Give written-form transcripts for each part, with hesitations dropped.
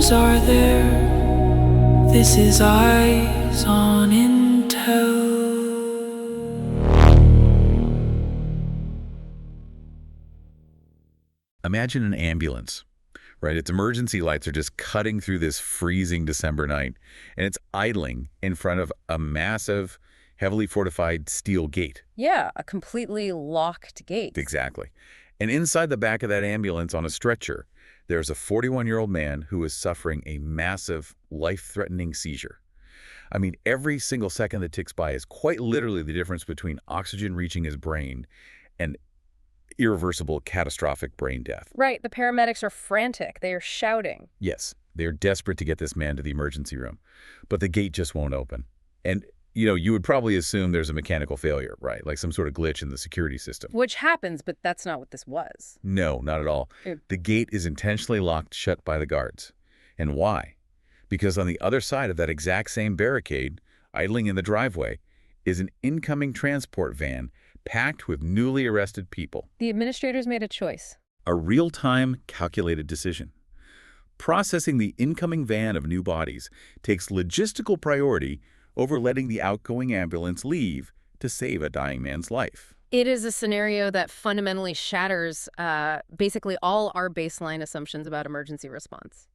cameras are there. This is Eyes on Intel. Imagine an ambulance, right? Its emergency lights are just cutting through this freezing December night, and it's idling in front of a massive, heavily fortified steel gate. Yeah, a completely locked gate. Exactly. And inside the back of that ambulance on a stretcher, there's a 41-year-old man who is suffering a massive, life-threatening seizure. I mean, every single second that ticks by is quite literally the difference between oxygen reaching his brain and irreversible, catastrophic brain death. Right, the paramedics are frantic. They are shouting. Yes, they're desperate to get this man to the emergency room, but the gate just won't open. And, you would probably assume there's a mechanical failure, right? Like some sort of glitch in the security system. Which happens, but that's not what this was. No, not at all. The gate is intentionally locked shut by the guards. And why? Because on the other side of that exact same barricade, idling in the driveway, is an incoming transport van packed with newly arrested people. The administrators made a choice. A real-time, calculated decision. Processing the incoming van of new bodies takes logistical priority over letting the outgoing ambulance leave to save a dying man's life. It is a scenario that fundamentally shatters basically all our baseline assumptions about emergency response,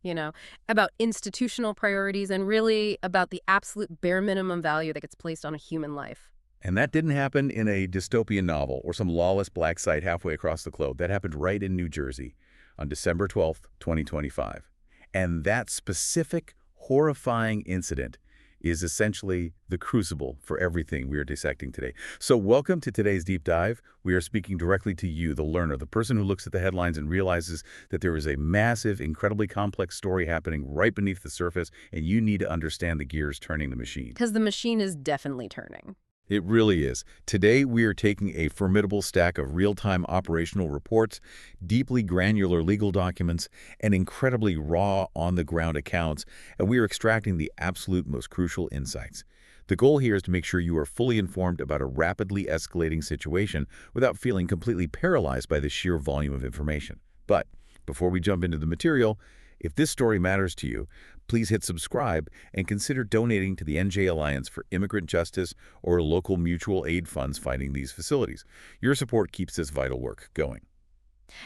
about institutional priorities and really about the absolute bare minimum value that gets placed on a human life. And that didn't happen in a dystopian novel or some lawless black site halfway across the globe. That happened right in New Jersey on December 12th, 2025. And that specific, horrifying incident is essentially the crucible for everything we are dissecting today. So welcome to today's deep dive. We are speaking directly to you, the learner, the person who looks at the headlines and realizes that there is a massive, incredibly complex story happening right beneath the surface, and you need to understand the gears turning the machine. Because the machine is definitely turning. It really is. Today, we are taking a formidable stack of real-time operational reports, deeply granular legal documents, and incredibly raw, on-the-ground accounts, and we are extracting the absolute most crucial insights. The goal here is to make sure you are fully informed about a rapidly escalating situation without feeling completely paralyzed by the sheer volume of information. But before we jump into the material, if this story matters to you, please hit subscribe and consider donating to the NJ Alliance for Immigrant Justice or local mutual aid funds fighting these facilities. Your support keeps this vital work going.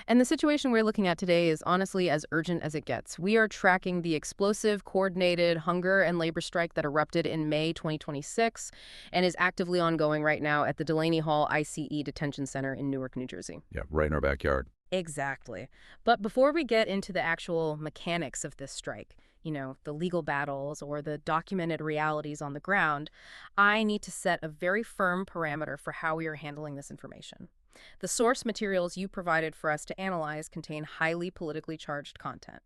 And the situation we're looking at today is honestly as urgent as it gets. We are tracking the explosive, coordinated hunger and labor strike that erupted in May 2026 and is actively ongoing right now at the Delaney Hall ICE Detention Center in Newark, New Jersey. Yeah, right in our backyard. Exactly. But before we get into the actual mechanics of this strike, the legal battles or the documented realities on the ground, I need to set a very firm parameter for how we are handling this information. The source materials you provided for us to analyze contain highly politically charged content.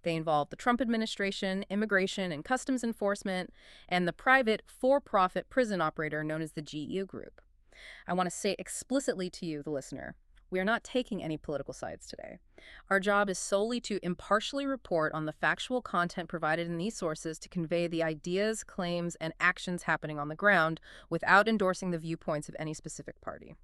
They involve the Trump administration, immigration and customs enforcement, and the private for-profit prison operator known as the GEO Group. I want to say explicitly to you, the listener, we are not taking any political sides today. Our job is solely to impartially report on the factual content provided in these sources to convey the ideas, claims, and actions happening on the ground without endorsing the viewpoints of any specific party.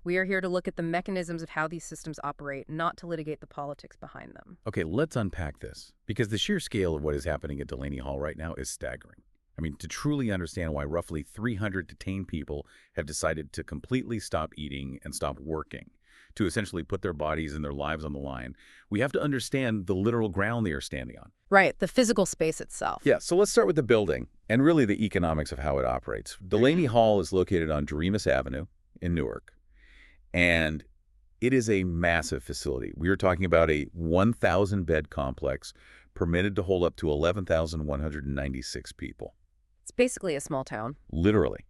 We are here to look at the mechanisms of how these systems operate, not to litigate the politics behind them. Okay, let's unpack this, because the sheer scale of what is happening at Delaney Hall right now is staggering. I mean, to truly understand why roughly 300 detained people have decided to completely stop eating and stop working, to essentially put their bodies and their lives on the line, we have to understand the literal ground they are standing on. Right, the physical space itself. Yeah, so let's start with the building and really the economics of how it operates. Delaney Hall is located on Doremus Avenue in Newark, and it is a massive facility. We are talking about a 1,000-bed complex permitted to hold up to 11,196 people. It's basically a small town. Literally.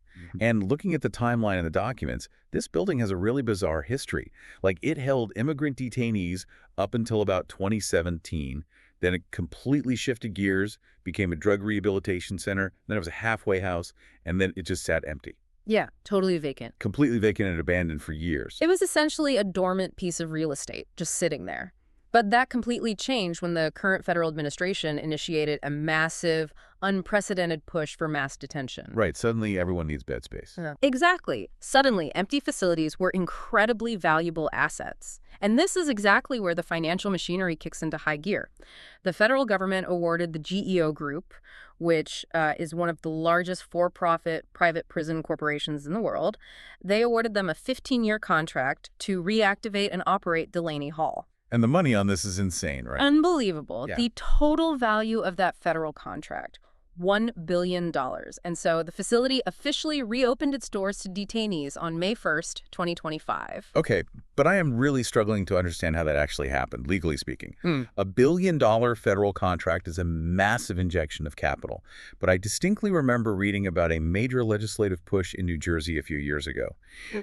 And looking at the timeline in the documents, this building has a really bizarre history. Like, it held immigrant detainees up until about 2017. Then it completely shifted gears, became a drug rehabilitation center. Then it was a halfway house, and then it just sat empty. Yeah, totally vacant. Completely vacant and abandoned for years. It was essentially a dormant piece of real estate, just sitting there. But that completely changed when the current federal administration initiated a massive, unprecedented push for mass detention. Right, suddenly everyone needs bed space. Yeah. Exactly. Suddenly, empty facilities were incredibly valuable assets. And this is exactly where the financial machinery kicks into high gear. The federal government awarded the GEO Group, which is one of the largest for-profit private prison corporations in the world. They awarded them a 15-year contract to reactivate and operate Delaney Hall. And the money on this is insane, right? Unbelievable. Yeah. The total value of that federal contract, $1 billion. And so the facility officially reopened its doors to detainees on May 1st, 2025. Okay, but I am really struggling to understand how that actually happened, legally speaking. Hmm. A $1 billion federal contract is a massive injection of capital, but I distinctly remember reading about a major legislative push in New Jersey a few years ago.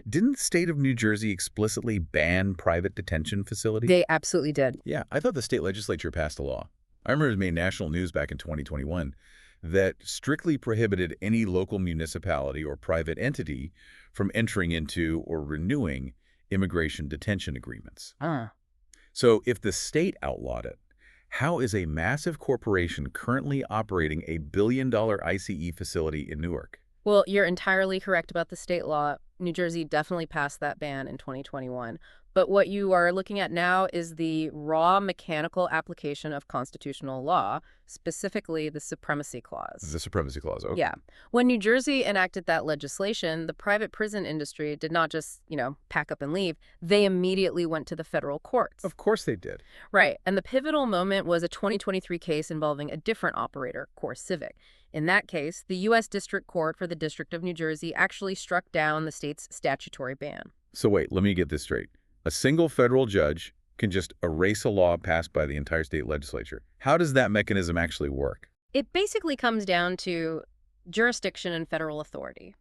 Didn't the state of New Jersey explicitly ban private detention facilities? They absolutely did. Yeah, I thought the state legislature passed a law. I remember it made national news back in 2021 that strictly prohibited any local municipality or private entity from entering into or renewing immigration detention agreements. So if the state outlawed it, how is a massive corporation currently operating a $1 billion ICE facility in Newark? Well, you're entirely correct about the state law. New Jersey definitely passed that ban in 2021. But what you are looking at now is the raw mechanical application of constitutional law, specifically the Supremacy Clause. The Supremacy Clause, okay. Yeah. When New Jersey enacted that legislation, the private prison industry did not just, pack up and leave. They immediately went to the federal courts. Of course they did. Right. And the pivotal moment was a 2023 case involving a different operator, Core Civic. In that case, the U.S. District Court for the District of New Jersey actually struck down the state's statutory ban. So wait, let me get this straight. A single federal judge can just erase a law passed by the entire state legislature. How does that mechanism actually work? It basically comes down to jurisdiction and federal authority.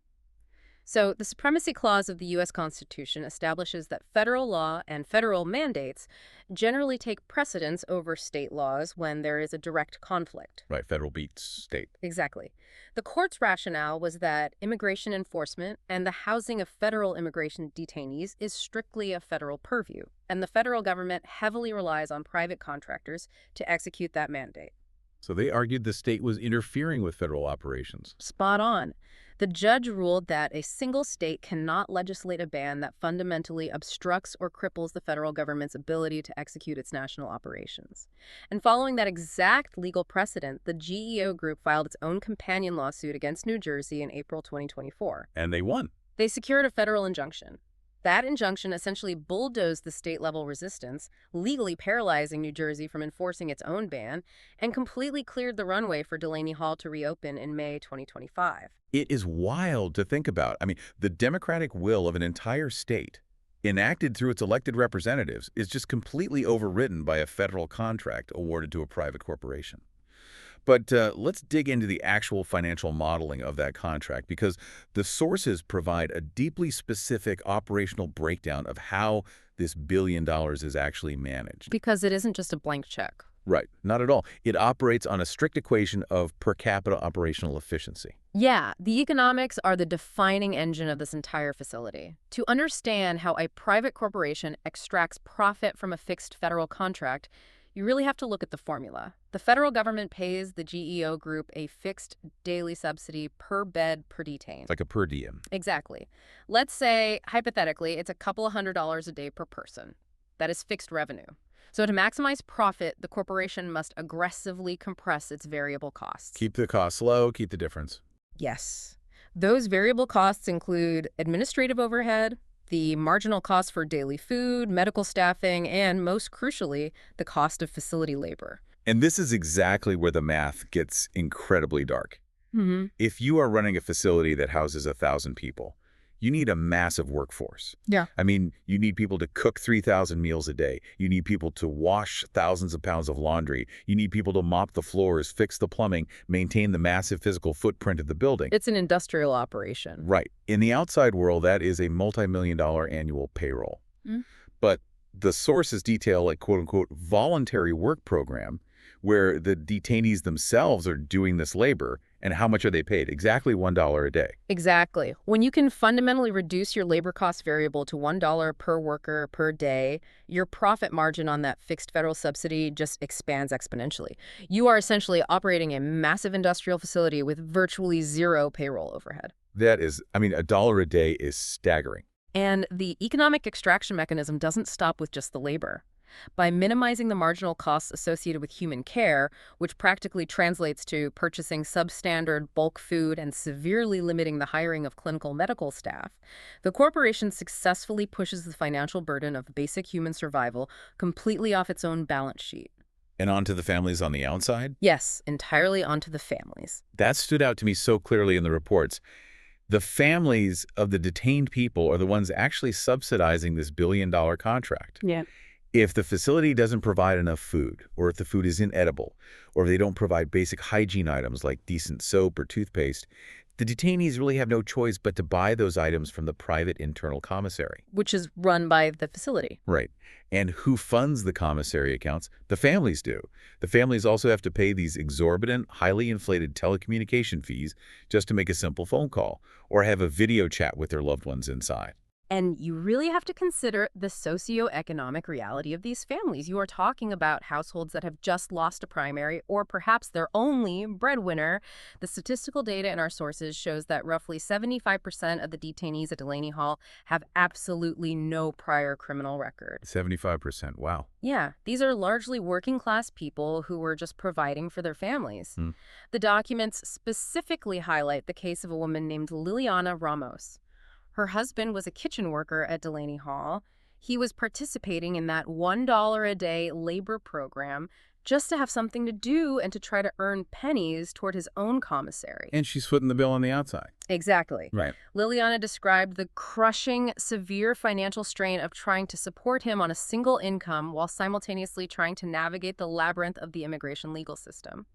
So the Supremacy Clause of the U.S. Constitution establishes that federal law and federal mandates generally take precedence over state laws when there is a direct conflict. Right, federal beats state. Exactly. The court's rationale was that immigration enforcement and the housing of federal immigration detainees is strictly a federal purview, and the federal government heavily relies on private contractors to execute that mandate. So they argued the state was interfering with federal operations. Spot on. The judge ruled that a single state cannot legislate a ban that fundamentally obstructs or cripples the federal government's ability to execute its national operations. And following that exact legal precedent, the GEO Group filed its own companion lawsuit against New Jersey in April 2024. And they won. They secured a federal injunction. That injunction essentially bulldozed the state-level resistance, legally paralyzing New Jersey from enforcing its own ban, and completely cleared the runway for Delaney Hall to reopen in May 2025. It is wild to think about. I mean, the democratic will of an entire state, enacted through its elected representatives, is just completely overridden by a federal contract awarded to a private corporation. But let's dig into the actual financial modeling of that contract, because the sources provide a deeply specific operational breakdown of how this $1 billion is actually managed. Because it isn't just a blank check. Right, not at all. It operates on a strict equation of per capita operational efficiency. Yeah, the economics are the defining engine of this entire facility. To understand how a private corporation extracts profit from a fixed federal contract, you really have to look at the formula. The federal government pays the GEO Group a fixed daily subsidy per bed per detained. Like a per diem. Exactly. Let's say, hypothetically, it's a couple of $100s a day per person. That is fixed revenue. So to maximize profit, the corporation must aggressively compress its variable costs. Keep the costs low, keep the difference. Yes. Those variable costs include administrative overhead, the marginal cost for daily food, medical staffing, and most crucially, the cost of facility labor. And this is exactly where the math gets incredibly dark. If you are running a facility that houses 1,000 people, you need a massive workforce. Yeah. I mean, you need people to cook 3,000 meals a day. You need people to wash thousands of pounds of laundry. You need people to mop the floors, fix the plumbing, maintain the massive physical footprint of the building. It's an industrial operation. Right. In the outside world, that is a multi-million-dollar annual payroll. But the sources detail a quote-unquote voluntary work program where the detainees themselves are doing this labor And how much are they paid? Exactly $1 a day. Exactly. When you can fundamentally reduce your labor cost variable to $1 per worker per day, your profit margin on that fixed federal subsidy just expands exponentially. You are essentially operating a massive industrial facility with virtually zero payroll overhead. That is, I mean, $1 a day is staggering. And the economic extraction mechanism doesn't stop with just the labor. By minimizing the marginal costs associated with human care, which practically translates to purchasing substandard bulk food and severely limiting the hiring of clinical medical staff, the corporation successfully pushes the financial burden of basic human survival completely off its own balance sheet. And onto the families on the outside? Yes, entirely onto the families. That stood out to me so clearly in the reports. The families of the detained people are the ones actually subsidizing this billion-dollar contract. Yeah. If the facility doesn't provide enough food, or if the food is inedible, or if they don't provide basic hygiene items like decent soap or toothpaste, the detainees really have no choice but to buy those items from the private internal commissary. Which is run by the facility. Right. And who funds the commissary accounts? The families do. The families also have to pay these exorbitant, highly inflated telecommunication fees just to make a simple phone call or have a video chat with their loved ones inside. And you really have to consider the socioeconomic reality of these families. You are talking about households that have just lost a primary or perhaps their only breadwinner. The statistical data in our sources shows that roughly 75% of the detainees at Delaney Hall have absolutely no prior criminal record. 75%. Wow. Yeah, these are largely working-class people who were just providing for their families. Hmm. The documents specifically highlight the case of a woman named Liliana Ramos. Her husband was a kitchen worker at Delaney Hall. He was participating in that $1 a day labor program just to have something to do and to try to earn pennies toward his own commissary. And she's footing the bill on the outside. Exactly. Right. Liliana described the crushing, severe financial strain of trying to support him on a single income while simultaneously trying to navigate the labyrinth of the immigration legal system.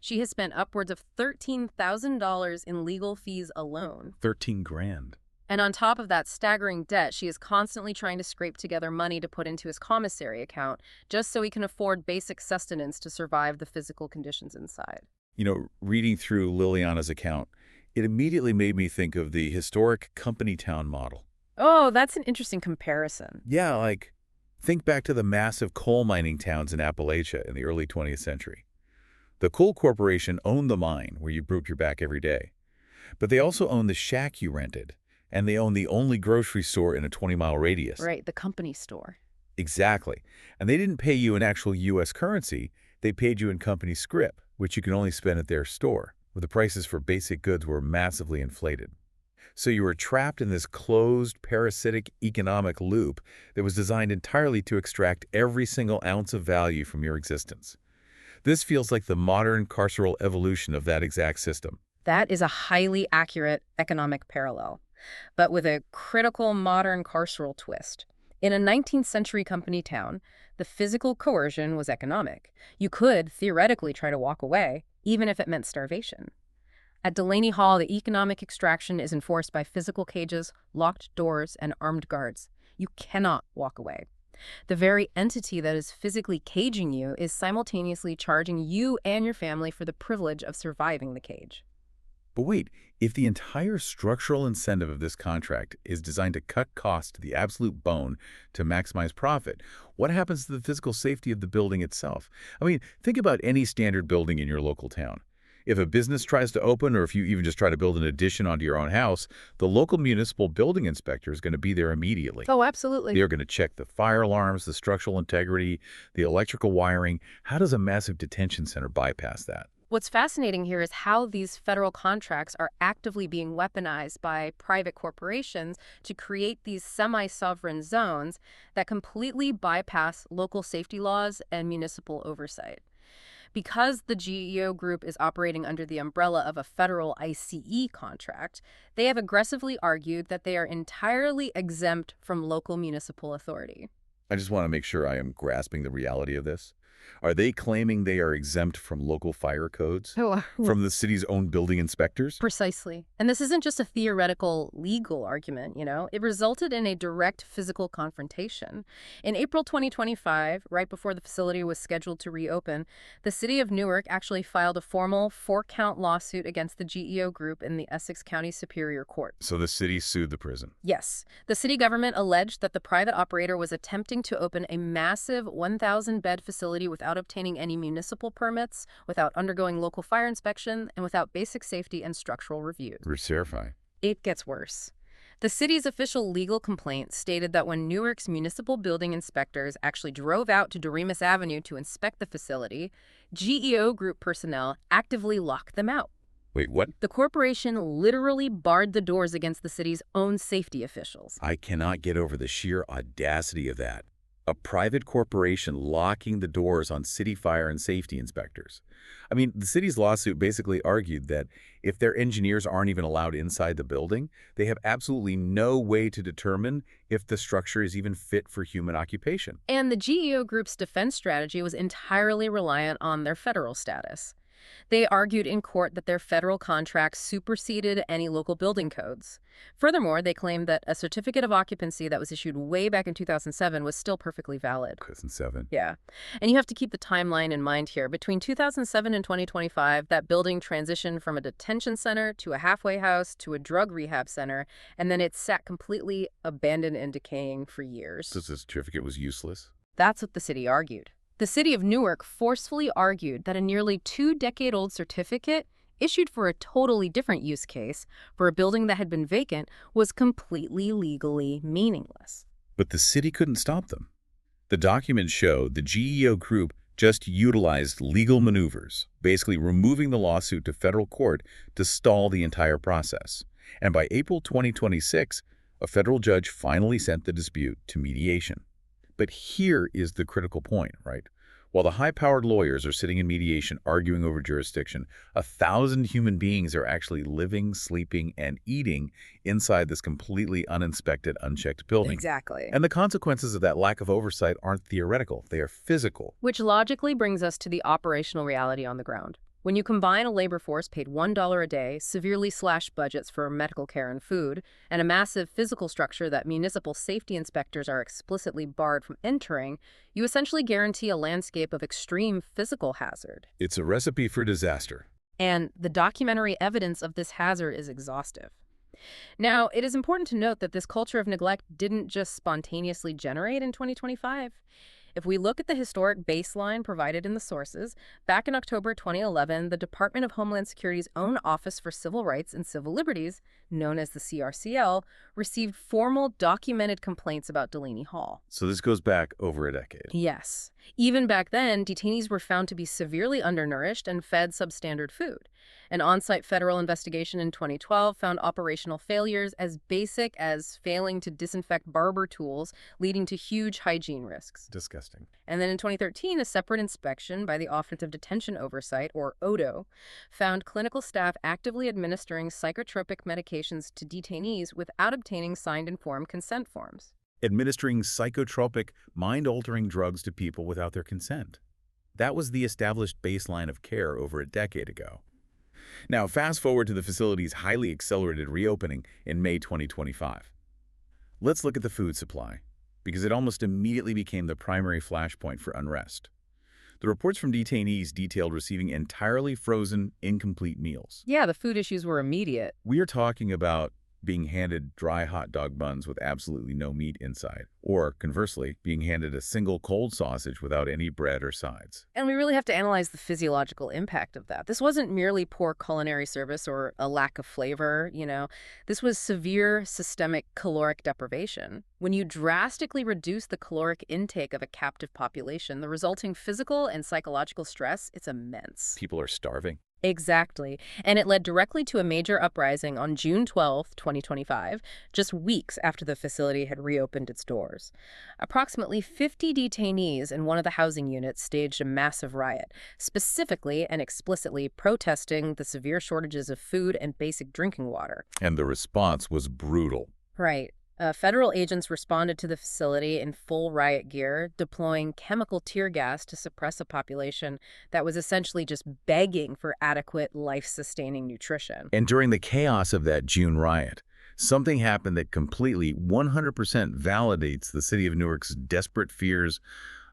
She has spent upwards of $13,000 in legal fees alone. 13 grand. And on top of that staggering debt, she is constantly trying to scrape together money to put into his commissary account just so he can afford basic sustenance to survive the physical conditions inside. You know, reading through Liliana's account, it immediately made me think of the historic company town model. Oh, that's an interesting comparison. Yeah, like, think back to the massive coal mining towns in Appalachia in the early 20th century. The coal corporation owned the mine where you broke your back every day. But they also owned the shack you rented. And they own the only grocery store in a 20-mile radius. Right, the company store. Exactly. And they didn't pay you in actual U.S. currency. They paid you in company scrip, which you can only spend at their store, where the prices for basic goods were massively inflated. So you were trapped in this closed, parasitic economic loop that was designed entirely to extract every single ounce of value from your existence. This feels like the modern carceral evolution of that exact system. That is a highly accurate economic parallel, but with a critical modern carceral twist. In a 19th century company town, the physical coercion was economic. You could theoretically try to walk away, even if it meant starvation. At Delaney Hall, the economic extraction is enforced by physical cages, locked doors, and armed guards. You cannot walk away. The very entity that is physically caging you is simultaneously charging you and your family for the privilege of surviving the cage. But wait, if the entire structural incentive of this contract is designed to cut costs to the absolute bone to maximize profit, what happens to the physical safety of the building itself? I mean, think about any standard building in your local town. If a business tries to open, or if you even just try to build an addition onto your own house, the local municipal building inspector is going to be there immediately. Oh, absolutely. They're going to check the fire alarms, the structural integrity, the electrical wiring. How does a massive detention center bypass that? What's fascinating here is how these federal contracts are actively being weaponized by private corporations to create these semi-sovereign zones that completely bypass local safety laws and municipal oversight. Because the GEO group is operating under the umbrella of a federal ICE contract, they have aggressively argued that they are entirely exempt from local municipal authority. I just want to make sure I am grasping the reality of this. Are they claiming they are exempt from local fire codes? Oh, From the city's own building inspectors? precisely. And this isn't just a theoretical legal argument, you know? It resulted in a direct physical confrontation. In April 2025, right before the facility was scheduled to reopen, the city of Newark actually filed a formal 4-count lawsuit against the GEO group in the Essex County Superior Court. So the city sued the prison. Yes, the city government alleged that the private operator was attempting to open a massive 1,000-bed facility without obtaining any municipal permits, without undergoing local fire inspection, and without basic safety and structural reviews. Terrifying. It gets worse. The city's official legal complaint stated that when Newark's municipal building inspectors actually drove out to Doremus Avenue to inspect the facility, GEO group personnel actively locked them out. Wait, what? The corporation literally barred the doors against the city's own safety officials. I cannot get over the sheer audacity of that. A private corporation locking the doors on city fire and safety inspectors. I mean, the city's lawsuit basically argued that if their engineers aren't even allowed inside the building, they have absolutely no way to determine if the structure is even fit for human occupation. And the GEO group's defense strategy was entirely reliant on their federal status. They argued in court that their federal contracts superseded any local building codes. Furthermore, they claimed that a certificate of occupancy that was issued way back in 2007 was still perfectly valid. 2007. Yeah. And you have to keep the timeline in mind here. Between 2007 and 2025, that building transitioned from a detention center to a halfway house to a drug rehab center, and then it sat completely abandoned and decaying for years. So the certificate was useless? That's what the city argued. The city of Newark forcefully argued that a nearly 2-decade-old certificate issued for a totally different use case for a building that had been vacant was completely legally meaningless. But the city couldn't stop them. The documents show the GEO group just utilized legal maneuvers, basically removing the lawsuit to federal court to stall the entire process. And by April 2026, a federal judge finally sent the dispute to mediation. But here is the critical point, right? While the high-powered lawyers are sitting in mediation arguing over jurisdiction, 1,000 human beings are actually living, sleeping, and eating inside this completely uninspected, unchecked building. Exactly. And the consequences of that lack of oversight aren't theoretical, they are physical. Which logically brings us to the operational reality on the ground. When you combine a labor force paid $1 a day, severely slashed budgets for medical care and food, and a massive physical structure that municipal safety inspectors are explicitly barred from entering, you essentially guarantee a landscape of extreme physical hazard. It's a recipe for disaster. And the documentary evidence of this hazard is exhaustive. Now, it is important to note that this culture of neglect didn't just spontaneously generate in 2025. If we look at the historic baseline provided in the sources, back in October 2011, the Department of Homeland Security's own Office for Civil Rights and Civil Liberties, known as the CRCL, received formal documented complaints about Delaney Hall. So this goes back over a decade. Yes. Even back then, detainees were found to be severely undernourished and fed substandard food. An on-site federal investigation in 2012 found operational failures as basic as failing to disinfect barber tools, leading to huge hygiene risks. Disgusting. And then in 2013, a separate inspection by the Office of Detention Oversight, or ODO, found clinical staff actively administering psychotropic medications to detainees without obtaining signed informed consent forms. Administering psychotropic, mind-altering drugs to people without their consent. That was the established baseline of care over a decade ago. Now, fast forward to the facility's highly accelerated reopening in May 2025. Let's look at the food supply, because it almost immediately became the primary flashpoint for unrest. The reports from detainees detailed receiving entirely frozen, incomplete meals. Yeah, the food issues were immediate. We are talking about being handed dry hot dog buns with absolutely no meat inside, or conversely, being handed a single cold sausage without any bread or sides. And we really have to analyze the physiological impact of that. This wasn't merely poor culinary service or a lack of flavor, This was severe systemic caloric deprivation. When you drastically reduce the caloric intake of a captive population, the resulting physical and psychological stress, it's immense. People are starving. Exactly. And it led directly to a major uprising on June 12, 2025, just weeks after the facility had reopened its doors. Approximately 50 detainees in one of the housing units staged a massive riot, specifically and explicitly protesting the severe shortages of food and basic drinking water. And the response was brutal. Right. Federal agents responded to the facility in full riot gear, deploying chemical tear gas to suppress a population that was essentially just begging for adequate, life-sustaining nutrition. And during the chaos of that June riot, something happened that completely 100% validates the city of Newark's desperate fears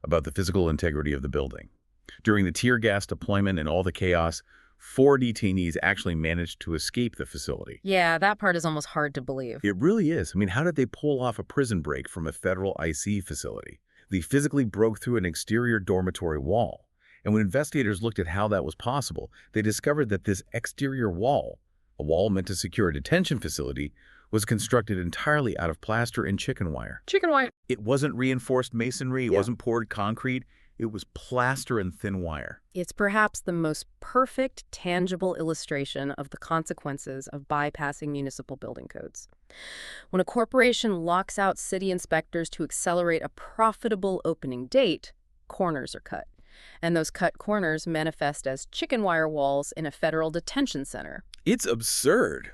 about the physical integrity of the building. During the tear gas deployment and all the chaos, 4 detainees actually managed to escape the facility. Yeah, that part is almost hard to believe. It really is. I mean, how did they pull off a prison break from a federal IC facility? They physically broke through an exterior dormitory wall. And when investigators looked at how that was possible, they discovered that this exterior wall, a wall meant to secure a detention facility, was constructed entirely out of plaster and chicken wire. Chicken wire. It wasn't reinforced masonry, it Yeah. wasn't poured concrete, it was plaster and thin wire. It's perhaps the most perfect, tangible illustration of the consequences of bypassing municipal building codes. When a corporation locks out city inspectors to accelerate a profitable opening date, corners are cut. And those cut corners manifest as chicken wire walls in a federal detention center. It's absurd.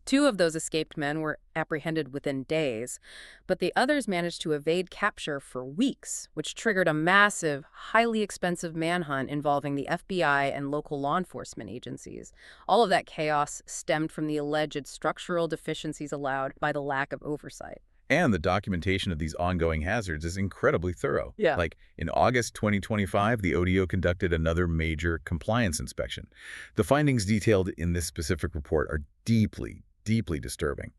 2 of those escaped men were apprehended within days, but the others managed to evade capture for weeks, which triggered a massive, highly expensive manhunt involving the FBI and local law enforcement agencies. All of that chaos stemmed from the alleged structural deficiencies allowed by the lack of oversight. And the documentation of these ongoing hazards is incredibly thorough. Yeah. Like in August 2025, the ODO conducted another major compliance inspection. The findings detailed in this specific report are deeply disturbing.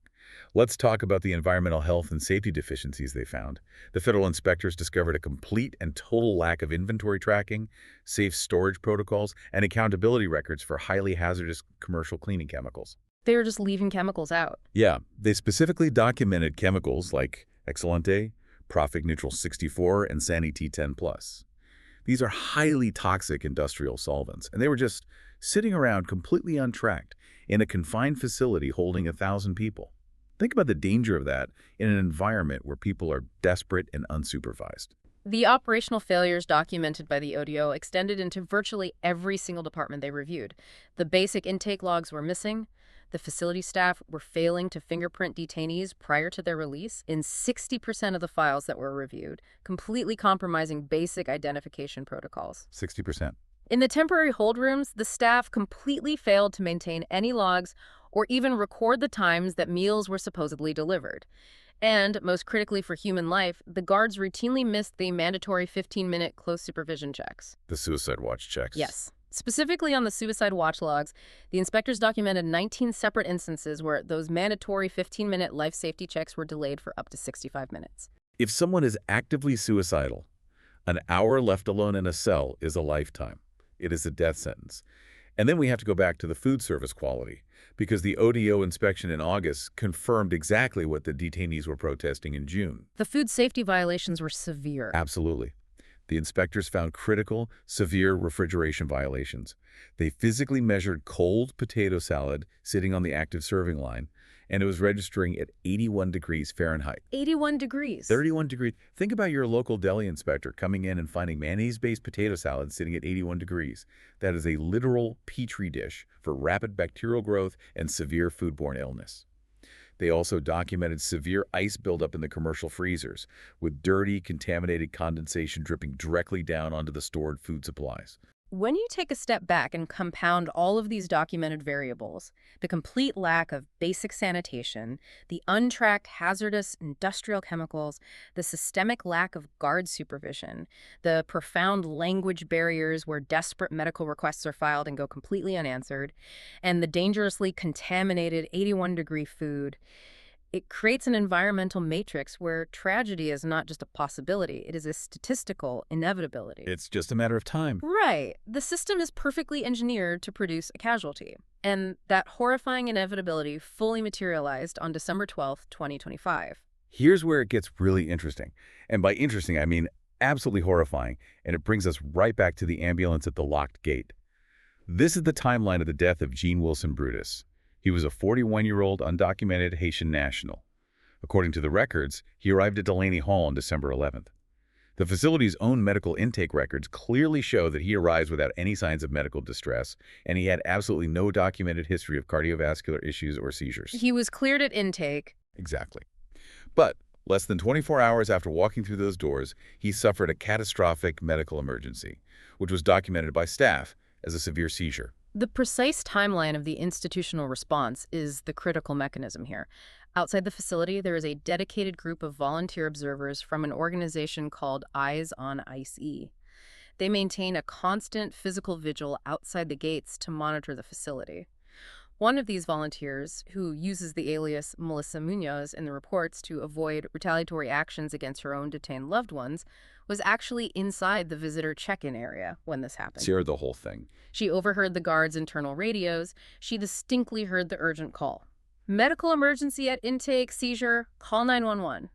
Let's talk about the environmental health and safety deficiencies they found. The federal inspectors discovered a complete and total lack of inventory tracking, safe storage protocols, and accountability records for highly hazardous commercial cleaning chemicals. They were just leaving chemicals out. Yeah, they specifically documented chemicals like Excelente, Profig Neutral 64, and Sani T10+. These are highly toxic industrial solvents, and they were just sitting around completely untracked in a confined facility holding 1,000 people. Think about the danger of that in an environment where people are desperate and unsupervised. The operational failures documented by the ODO extended into virtually every single department they reviewed. The basic intake logs were missing. The facility staff were failing to fingerprint detainees prior to their release in 60% of the files that were reviewed, completely compromising basic identification protocols. 60%. In the temporary hold rooms, the staff completely failed to maintain any logs or even record the times that meals were supposedly delivered. And, most critically for human life, the guards routinely missed the mandatory 15-minute close supervision checks. The suicide watch checks. Yes. Specifically on the suicide watch logs, the inspectors documented 19 separate instances where those mandatory 15-minute life safety checks were delayed for up to 65 minutes. If someone is actively suicidal, an hour left alone in a cell is a lifetime. It is a death sentence. And then we have to go back to the food service quality, because the ODO inspection in August confirmed exactly what the detainees were protesting in June. The food safety violations were severe. Absolutely. The inspectors found critical, severe refrigeration violations. They physically measured cold potato salad sitting on the active serving line, and it was registering at 81 degrees Fahrenheit. 81 degrees. 31 degrees. Think about your local deli inspector coming in and finding mayonnaise-based potato salad sitting at 81 degrees. That is a literal petri dish for rapid bacterial growth and severe foodborne illness. They also documented severe ice buildup in the commercial freezers, with dirty, contaminated condensation dripping directly down onto the stored food supplies. When you take a step back and compound all of these documented variables, the complete lack of basic sanitation, the untracked hazardous industrial chemicals, the systemic lack of guard supervision, the profound language barriers where desperate medical requests are filed and go completely unanswered, and the dangerously contaminated 81-degree food, it creates an environmental matrix where tragedy is not just a possibility, it is a statistical inevitability. It's just a matter of time. Right. The system is perfectly engineered to produce a casualty. And that horrifying inevitability fully materialized on December 12th, 2025. Here's where it gets really interesting. And by interesting, I mean absolutely horrifying. And it brings us right back to the ambulance at the locked gate. This is the timeline of the death of Gene Wilson Brutus. He was a 41-year-old undocumented Haitian national. According to the records, he arrived at Delaney Hall on December 11th. The facility's own medical intake records clearly show that he arrived without any signs of medical distress, and he had absolutely no documented history of cardiovascular issues or seizures. He was cleared at intake. Exactly. But less than 24 hours after walking through those doors, he suffered a catastrophic medical emergency, which was documented by staff as a severe seizure. The precise timeline of the institutional response is the critical mechanism here. Outside the facility, there is a dedicated group of volunteer observers from an organization called Eyes on Ice. They maintain a constant physical vigil outside the gates to monitor the facility. One of these volunteers, who uses the alias Melissa Munoz in the reports to avoid retaliatory actions against her own detained loved ones, was actually inside the visitor check-in area when this happened. Shared the whole thing. She overheard the guards' internal radios. She distinctly heard the urgent call. Medical emergency at intake, seizure, call 911.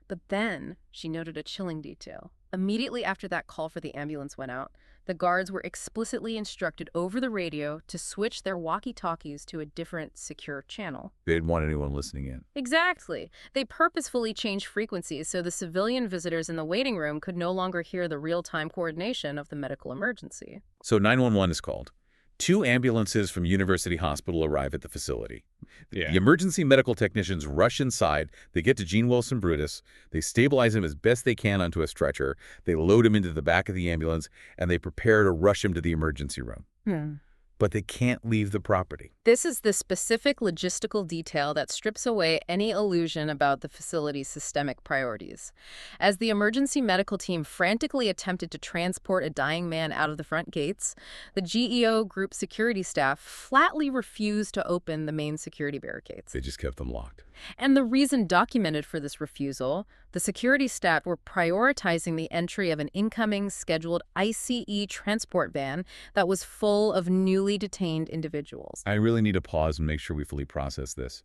But then she noted a chilling detail. Immediately after that call for the ambulance went out, the guards were explicitly instructed over the radio to switch their walkie-talkies to a different, secure channel. They didn't want anyone listening in. Exactly. They purposefully changed frequencies so the civilian visitors in the waiting room could no longer hear the real-time coordination of the medical emergency. So 911 is called. 2 ambulances from University Hospital arrive at the facility. Yeah. The emergency medical technicians rush inside. They get to Gene Wilson Brutus. They stabilize him as best they can onto a stretcher. They load him into the back of the ambulance, and they prepare to rush him to the emergency room. But they can't leave the property. This is the specific logistical detail that strips away any illusion about the facility's systemic priorities. As the emergency medical team frantically attempted to transport a dying man out of the front gates, the GEO group security staff flatly refused to open the main security barricades. They just kept them locked. And the reason documented for this refusal, the security staff were prioritizing the entry of an incoming scheduled ICE transport van that was full of newly detained individuals. I really need to pause and make sure we fully process this.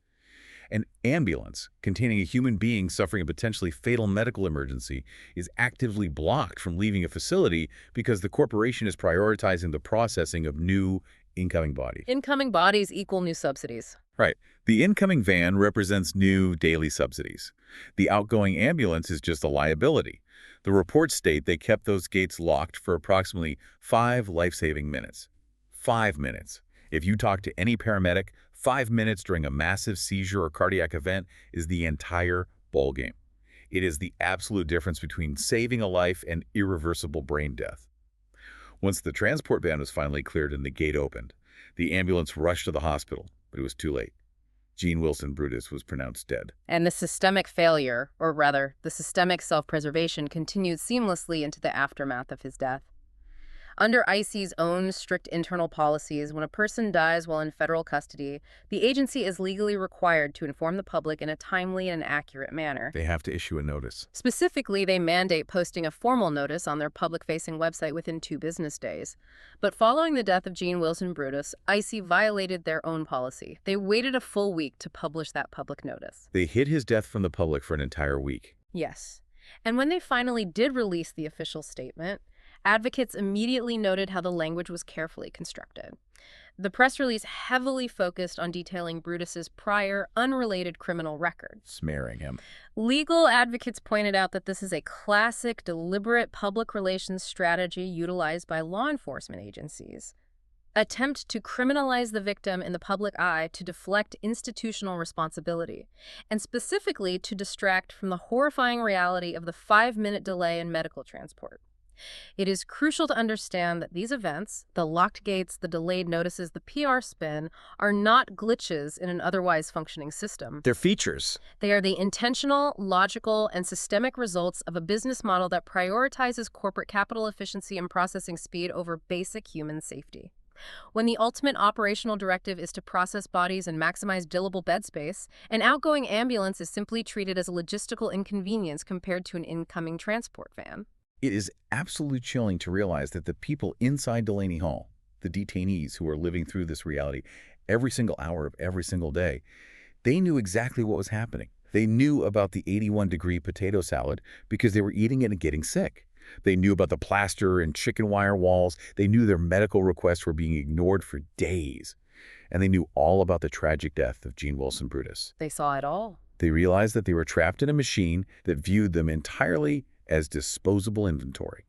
An ambulance containing a human being suffering a potentially fatal medical emergency is actively blocked from leaving a facility because the corporation is prioritizing the processing of new incoming bodies. Incoming bodies equal new subsidies. Right. The incoming van represents new daily subsidies. The outgoing ambulance is just a liability. The reports state they kept those gates locked for approximately 5 life-saving minutes. 5 minutes. If you talk to any paramedic, 5 minutes during a massive seizure or cardiac event is the entire ballgame. It is the absolute difference between saving a life and irreversible brain death. Once the transport van was finally cleared and the gate opened, the ambulance rushed to the hospital, but it was too late. Gene Wilson Brutus was pronounced dead. And the systemic failure, or rather, the systemic self-preservation, continued seamlessly into the aftermath of his death. Under ICE's own strict internal policies, when a person dies while in federal custody, the agency is legally required to inform the public in a timely and accurate manner. They have to issue a notice. Specifically, they mandate posting a formal notice on their public-facing website within 2 business days. But following the death of Gene Wilson Brutus, ICE violated their own policy. They waited a full week to publish that public notice. They hid his death from the public for an entire week. Yes. And when they finally did release the official statement, advocates immediately noted how the language was carefully constructed. The press release heavily focused on detailing Brutus's prior, unrelated criminal record. Smearing him. Legal advocates pointed out that this is a classic, deliberate public relations strategy utilized by law enforcement agencies. Attempt to criminalize the victim in the public eye to deflect institutional responsibility, and specifically to distract from the horrifying reality of the 5-minute delay in medical transport. It is crucial to understand that these events, the locked gates, the delayed notices, the PR spin, are not glitches in an otherwise functioning system. They're features. They are the intentional, logical, and systemic results of a business model that prioritizes corporate capital efficiency and processing speed over basic human safety. When the ultimate operational directive is to process bodies and maximize billable bed space, an outgoing ambulance is simply treated as a logistical inconvenience compared to an incoming transport van. It is absolutely chilling to realize that the people inside Delaney Hall, the detainees who are living through this reality every single hour of every single day, they knew exactly what was happening. They knew about the 81-degree potato salad because they were eating it and getting sick. They knew about the plaster and chicken wire walls. They knew their medical requests were being ignored for days. And they knew all about the tragic death of Gene Wilson Brutus. They saw it all. They realized that they were trapped in a machine that viewed them entirely as disposable inventory.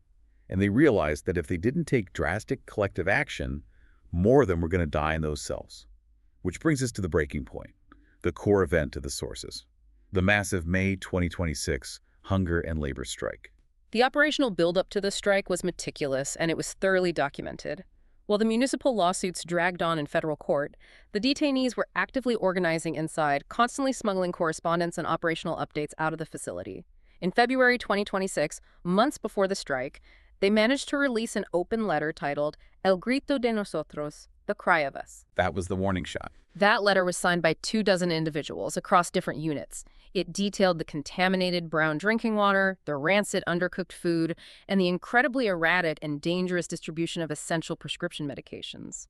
And they realized that if they didn't take drastic collective action, more of them were going to die in those cells. Which brings us to the breaking point, the core event of the sources. The massive May 2026 hunger and labor strike. The operational buildup to the strike was meticulous, and it was thoroughly documented. While the municipal lawsuits dragged on in federal court, the detainees were actively organizing inside, constantly smuggling correspondence and operational updates out of the facility. In February 2026, months before the strike, they managed to release an open letter titled El Grito de Nosotros, the Cry of Us. That was the warning shot. That letter was signed by 24 individuals across different units. It detailed the contaminated brown drinking water, the rancid undercooked food, and the incredibly erratic and dangerous distribution of essential prescription medications.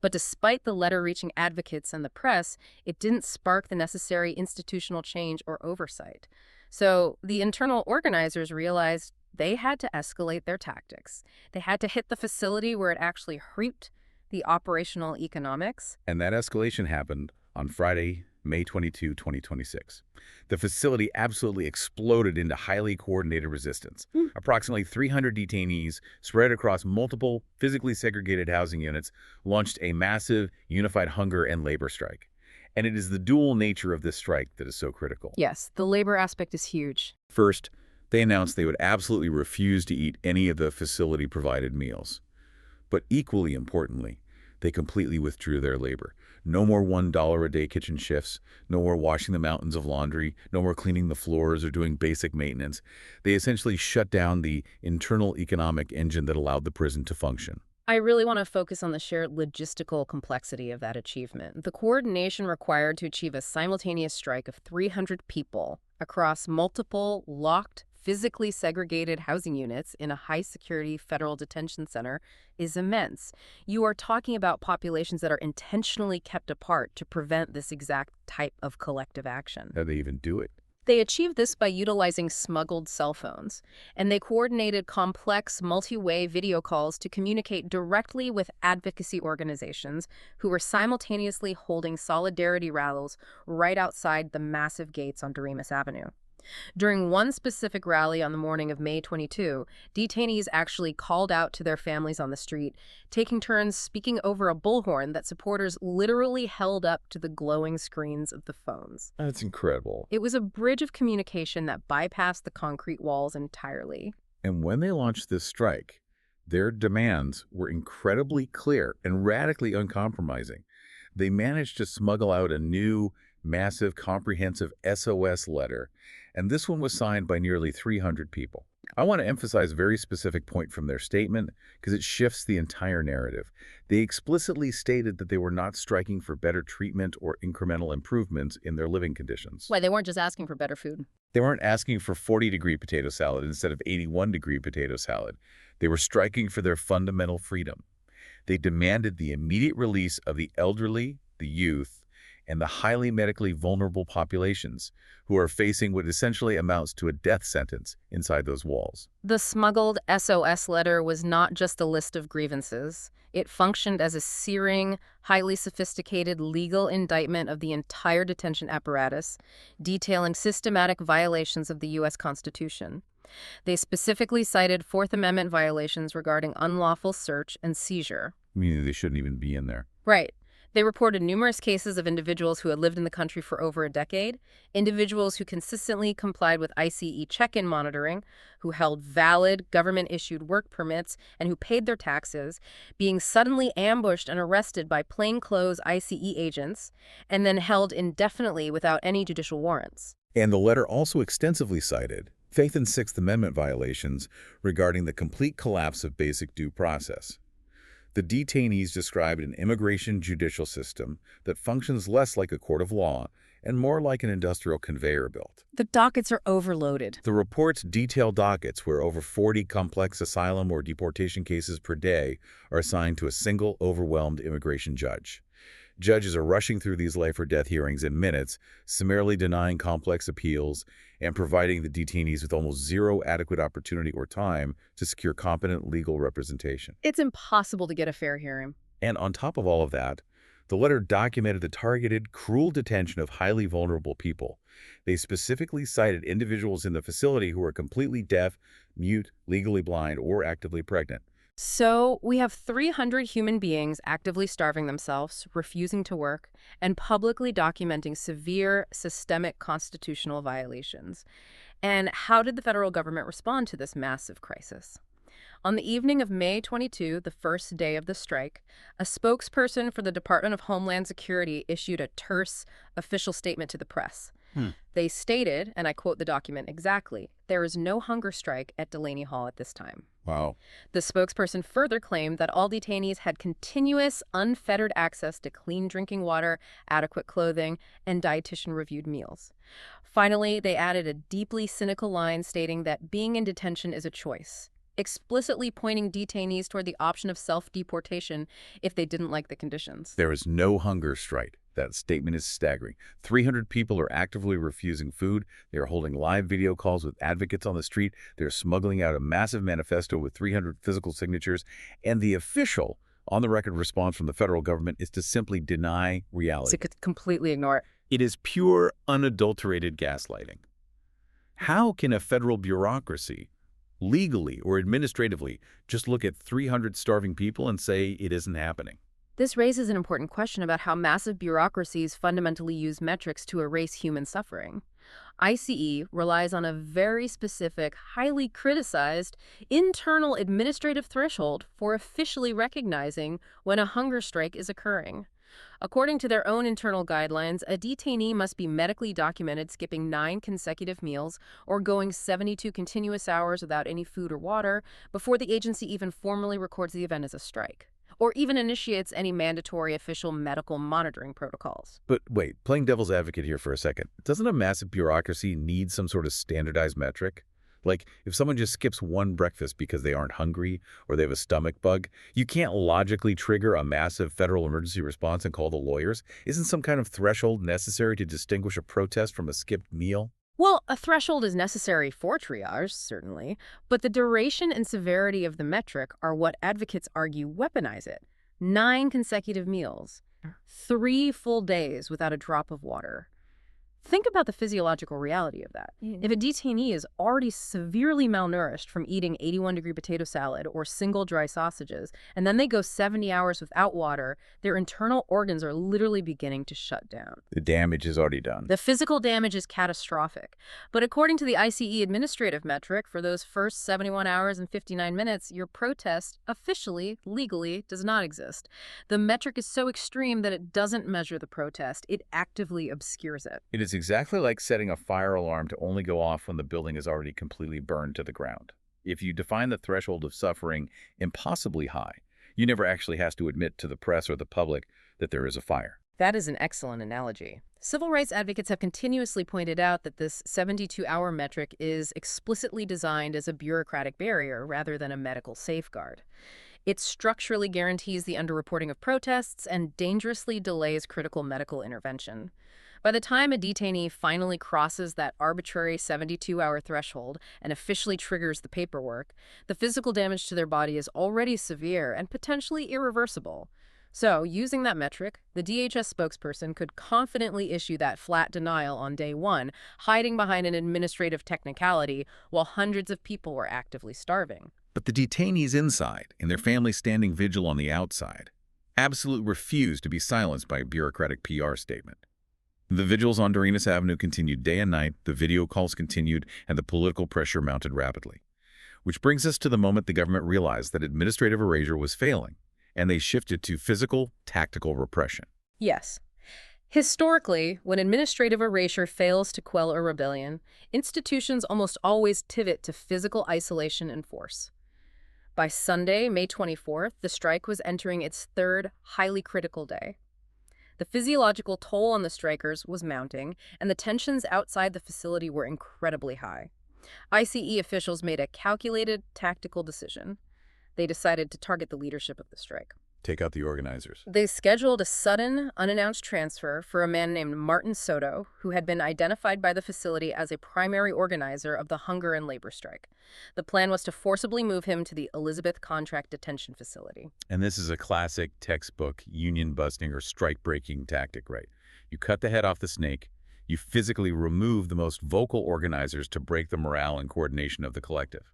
But despite the letter reaching advocates and the press, it didn't spark the necessary institutional change or oversight. So the internal organizers realized they had to escalate their tactics. They had to hit the facility where it actually hurt the operational economics. And that escalation happened on Friday, May 22, 2026. The facility absolutely exploded into highly coordinated resistance. Approximately 300 detainees spread across multiple physically segregated housing units launched a massive unified hunger and labor strike. And it is the dual nature of this strike that is so critical. Yes, the labor aspect is huge. First, they announced they would absolutely refuse to eat any of the facility-provided meals. But equally importantly, they completely withdrew their labor. No more $1 a day kitchen shifts, no more washing the mountains of laundry, no more cleaning the floors or doing basic maintenance. They essentially shut down the internal economic engine that allowed the prison to function. I really want to focus on the shared logistical complexity of that achievement. The coordination required to achieve a simultaneous strike of 300 people across multiple, locked, physically segregated housing units in a high-security federal detention center is immense. You are talking about populations that are intentionally kept apart to prevent this exact type of collective action. How do they even do it? They achieved this by utilizing smuggled cell phones, and they coordinated complex multi-way video calls to communicate directly with advocacy organizations who were simultaneously holding solidarity rallies right outside the massive gates on Doremus Avenue. During one specific rally on the morning of May 22, detainees actually called out to their families on the street, taking turns speaking over a bullhorn that supporters literally held up to the glowing screens of the phones. That's incredible. It was a bridge of communication that bypassed the concrete walls entirely. And when they launched this strike, their demands were incredibly clear and radically uncompromising. They managed to smuggle out a new, massive, comprehensive SOS letter, and this one was signed by nearly 300 people. I want to emphasize a very specific point from their statement because it shifts the entire narrative. They explicitly stated that they were not striking for better treatment or incremental improvements in their living conditions. Why, they weren't just asking for better food. They weren't asking for 40-degree potato salad instead of 81-degree potato salad. They were striking for their fundamental freedom. They demanded the immediate release of the elderly, the youth, and the highly medically vulnerable populations who are facing what essentially amounts to a death sentence inside those walls. The smuggled SOS letter was not just a list of grievances. It functioned as a searing, highly sophisticated legal indictment of the entire detention apparatus, detailing systematic violations of the U.S. Constitution. They specifically cited Fourth Amendment violations regarding unlawful search and seizure. Meaning they shouldn't even be in there. Right. They reported numerous cases of individuals who had lived in the country for over a decade, individuals who consistently complied with ICE check-in monitoring, who held valid government-issued work permits, and who paid their taxes, being suddenly ambushed and arrested by plainclothes ICE agents, and then held indefinitely without any judicial warrants. And the letter also extensively cited Fifth and Sixth Amendment violations regarding the complete collapse of basic due process. The detainees described an immigration judicial system that functions less like a court of law and more like an industrial conveyor belt. The dockets are overloaded. The reports detail dockets where over 40 complex asylum or deportation cases per day are assigned to a single overwhelmed immigration judge. Judges are rushing through these life-or-death hearings in minutes, summarily denying complex appeals and providing the detainees with almost zero adequate opportunity or time to secure competent legal representation. It's impossible to get a fair hearing. And on top of all of that, the letter documented the targeted, cruel detention of highly vulnerable people. They specifically cited individuals in the facility who were completely deaf, mute, legally blind, or actively pregnant. So we have 300 human beings actively starving themselves, refusing to work, and publicly documenting severe systemic constitutional violations. And how did the federal government respond to this massive crisis? On the evening of May 22, the first day of the strike, a spokesperson for the Department of Homeland Security issued a terse official statement to the press. Hmm. They stated, and I quote the document exactly, "There is no hunger strike at Delaney Hall at this time." Wow. The spokesperson further claimed that all detainees had continuous, unfettered access to clean drinking water, adequate clothing, and dietitian-reviewed meals. Finally, they added a deeply cynical line stating that being in detention is a choice, explicitly pointing detainees toward the option of self-deportation if they didn't like the conditions. There is no hunger strike. That statement is staggering. 300 people are actively refusing food. They are holding live video calls with advocates on the street. They're smuggling out a massive manifesto with 300 physical signatures. And the official, on-the-record response from the federal government is to simply deny reality. To completely ignore it. It is pure, unadulterated gaslighting. How can a federal bureaucracy, legally or administratively, just look at 300 starving people and say it isn't happening? This raises an important question about how massive bureaucracies fundamentally use metrics to erase human suffering. ICE relies on a very specific, highly criticized, internal administrative threshold for officially recognizing when a hunger strike is occurring. According to their own internal guidelines, a detainee must be medically documented skipping 9 consecutive meals or going 72 continuous hours without any food or water before the agency even formally records the event as a strike, or even initiates any mandatory official medical monitoring protocols. But wait, playing devil's advocate here for a second, doesn't a massive bureaucracy need some sort of standardized metric? Like, if someone just skips one breakfast because they aren't hungry or they have a stomach bug, you can't logically trigger a massive federal emergency response and call the lawyers. Isn't some kind of threshold necessary to distinguish a protest from a skipped meal? Well, a threshold is necessary for triage, certainly, but the duration and severity of the metric are what advocates argue weaponize it. 9 consecutive meals, 3 full days without a drop of water. Think about the physiological reality of that. If a detainee is already severely malnourished from eating 81-degree potato salad or single dry sausages, and then they go 70 hours without water, their internal organs are literally beginning to shut down. The damage is already done. The physical damage is catastrophic. But according to the ICE administrative metric, for those first 71 hours and 59 minutes, your protest officially, legally, does not exist. The metric is so extreme that it doesn't measure the protest. It actively obscures it. It is exactly like setting a fire alarm to only go off when the building is already completely burned to the ground. If you define the threshold of suffering impossibly high, you never actually have to admit to the press or the public that there is a fire. That is an excellent analogy. Civil rights advocates have continuously pointed out that this 72-hour metric is explicitly designed as a bureaucratic barrier rather than a medical safeguard. It structurally guarantees the underreporting of protests and dangerously delays critical medical intervention. By the time a detainee finally crosses that arbitrary 72-hour threshold and officially triggers the paperwork, the physical damage to their body is already severe and potentially irreversible. So, using that metric, the DHS spokesperson could confidently issue that flat denial on day 1, hiding behind an administrative technicality while hundreds of people were actively starving. But the detainees inside and their families standing vigil on the outside absolutely refused to be silenced by a bureaucratic PR statement. The vigils on Dorenas Avenue continued day and night, the video calls continued, and the political pressure mounted rapidly. Which brings us to the moment the government realized that administrative erasure was failing, and they shifted to physical, tactical repression. Yes. Historically, when administrative erasure fails to quell a rebellion, institutions almost always pivot to physical isolation and force. By Sunday, May 24th, the strike was entering its 3rd, highly critical day. The physiological toll on the strikers was mounting, and the tensions outside the facility were incredibly high. ICE officials made a calculated, tactical decision. They decided to target the leadership of the strike. Take out the organizers. They scheduled a sudden, unannounced transfer for a man named Martin Soto, who had been identified by the facility as a primary organizer of the hunger and labor strike. The plan was to forcibly move him to the Elizabeth Contract Detention Facility. And this is a classic textbook union-busting or strike-breaking tactic, right? You cut the head off the snake, you physically remove the most vocal organizers to break the morale and coordination of the collective.